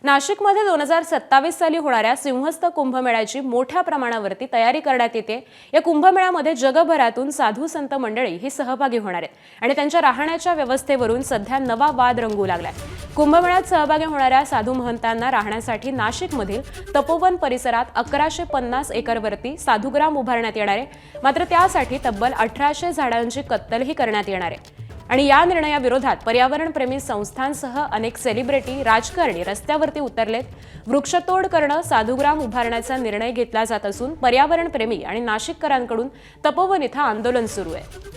नाशिकमध्ये 2027 साली होणाऱ्या सिंहस्थ कुंभमेळ्याची मोठ्या प्रमाणावरती तयारी करण्यात येते। या कुंभमेळ्यामध्ये जगभरातून साधू संत मंडळी ही सहभागी होणार आहेत आणि त्यांच्या राहण्याच्या व्यवस्थेवरून सध्या नवा वाद रंगू लागलाय। कुंभमेळ्यात सहभागी होणाऱ्या साधू महंतांना राहण्यासाठी नाशिकमधील तपोवन परिसरात 1150 एकरवरती साधुग्राम उभारण्यात येणार आहे। मात्र त्यासाठी तब्बल 1800 झाडांची कत्तलही करण्यात येणार आहे आणि या निर्णयाविरोधात पर्यावरणप्रेमी संस्थांसह अनेक सेलिब्रिटी राजकारणी रस्त्यावरती उतरलेत। वृक्षतोड करणं साधुग्राम उभारण्याचा निर्णय घेतला जात असून पर्यावरणप्रेमी आणि नाशिककरांकडून तपोवन इथं आंदोलन सुरू आहे।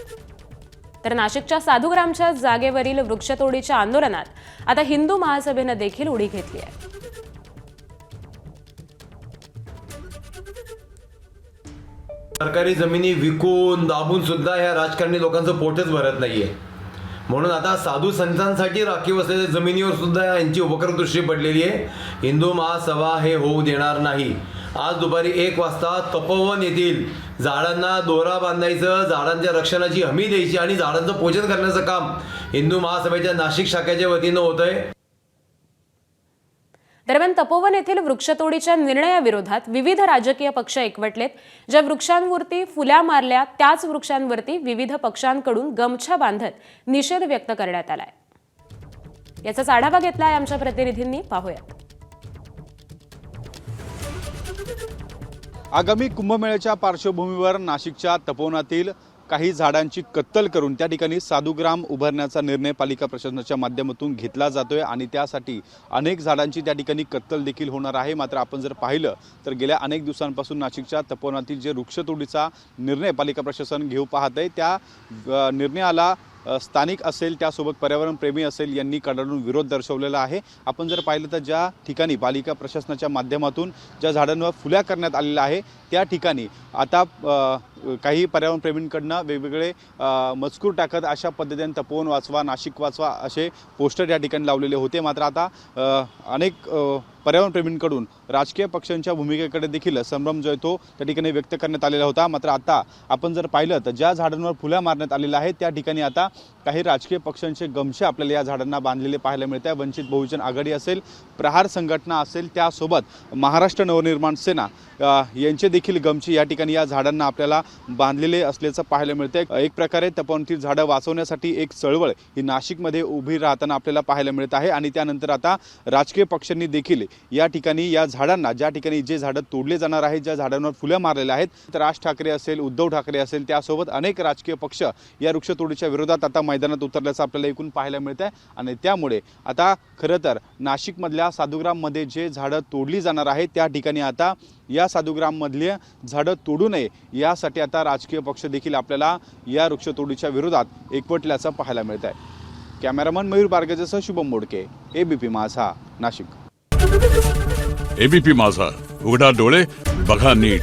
तर नाशिकच्या साधुग्रामच्या जागेवरील वृक्षतोडीच्या आंदोलनात आता हिंदू महासभेनं देखील उडी घेतली आहे। सरकारी जमिनी विकून दाबून सुद्धा ह्या राजकारणी लोकांचं पोटच भरत नाहीये। म्हणून आता साधू संतांसाठी राखीव असलेल्या जमिनीवर सुद्धा यांची उपक्रम दृष्टी पडलेली आहे। हिंदू महासभा हे होऊ देणार नाही। आज दुपारी 1 वाजता तपोवन येथील झाडांना दोरा बांधायचं, झाडांच्या रक्षणाची हमी द्यायची आणि झाडांचं पोषण करण्याचं काम हिंदू महासभेच्या नाशिक शाखेच्या वतीनं होतंय। दरम्यान तपोवन येथील वृक्षतोडीच्या निर्णयाविरोधात विविध राजकीय पक्ष एकवटलेत। ज्या वृक्षांवरती फुल्या मारल्या त्याच वृक्षांवरती विविध पक्षांकडून गमछा बांधत निषेध व्यक्त करण्यात आलाय। याचाच आढावा घेतलाय आमच्या प्रतिनिधींनी, पाहूयात। आगामी कुंभमेळ्याच्या पार्श्वभूमीवर नाशिकच्या तपोवनातील काही झाडांची कत्तल करून त्या ठिकाणी साधुग्राम उभारण्याचा निर्णय पालिका प्रशासनाच्या माध्यमातून घेतला जातोय आणि त्यासाठी अनेक झाडांची त्या ठिकाणी कत्तल देखील होणार आहे। मात्र आपण जर पाहिलं तर गेल्या अनेक दिवसांपासून नाशिकच्या तपोवनातील जे वृक्षतोडीचा निर्णय पालिका प्रशासन घेऊ पाहत आहे त्या निर्णयाला स्थानिक असेल त्यासोबत पर्यावरणप्रेमी असेल यांनी कडाडून विरोध दर्शवलेला आहे। आपण जर पाहिलं तर ज्या ठिकाणी पालिका प्रशासनाच्या माध्यमातून ज्या झाडांवर फुल्या करण्यात आलेल्या आहे त्या ठिकाणी आता काही पर्यावरणप्रेमींकडनं वेगवेगळे मजकूर टाकत अशा पद्धतीने तपोवन वाचवा, नाशिक वाचवा असे पोस्टर या ठिकाणी लावलेले होते। मात्र आता अनेक पर्यावरणप्रेमींकडून राजकीय पक्षांच्या भूमिकेकडे देखील संभ्रम जो आहे तो त्या ठिकाणी व्यक्त करण्यात आलेला होता। मात्र आता आपण जर पाहिलं तर ज्या झाडांवर फुल्या मारण्यात आलेल्या आहेत त्या ठिकाणी आता काही राजकीय पक्षांचे गमछे आपल्याला या झाडांना बांधलेले पाहायला मिळत आहे। वंचित बहुजन आघाडी असेल, प्रहार संघटना असेल, त्यासोबत महाराष्ट्र नवनिर्माण सेना यांचे देखील गमछे या ठिकाणी या झाडांना आपल्याला बांधलेले असल्याचं पाहायला मिळतंय। एक प्रकारे तपोवनातील झाडं वाचवण्यासाठी एक चळवळ ही नाशिकमध्ये उभी राहताना आपल्याला पाहायला मिळत आहे आणि त्यानंतर आता राजकीय पक्षांनी देखील या ठिकाणी या झाडांना ज्या ठिकाणी जे झाडं तोडले जाणार आहेत, ज्या झाडांवर फुल्या मारलेल्या आहेत, तर राज ठाकरे असेल, उद्धव ठाकरे असेल, त्यासोबत अनेक राजकीय पक्ष या वृक्षतोडीच्या विरोधात आता मैदानात उतरल्याचं आपल्याला एकूण पाहायला मिळत आहे। आणि त्यामुळे आता खरं तर नाशिकमधल्या साधुग्राममध्ये जे झाडं तोडली जाणार आहेत त्या ठिकाणी आता या साधुग्राममधले झाडं तोडू नये यासाठी आता राजकीय पक्ष देखील आपल्याला या वृक्षतोडीच्या विरोधात एकवटल्याचं पाहायला मिळत आहे। कॅमेरामन मयूर बारगेसह शुभम मोडके, एबीपी माझा, नाशिक। एबीपी माझा, उघडा डोळे बघा नीट।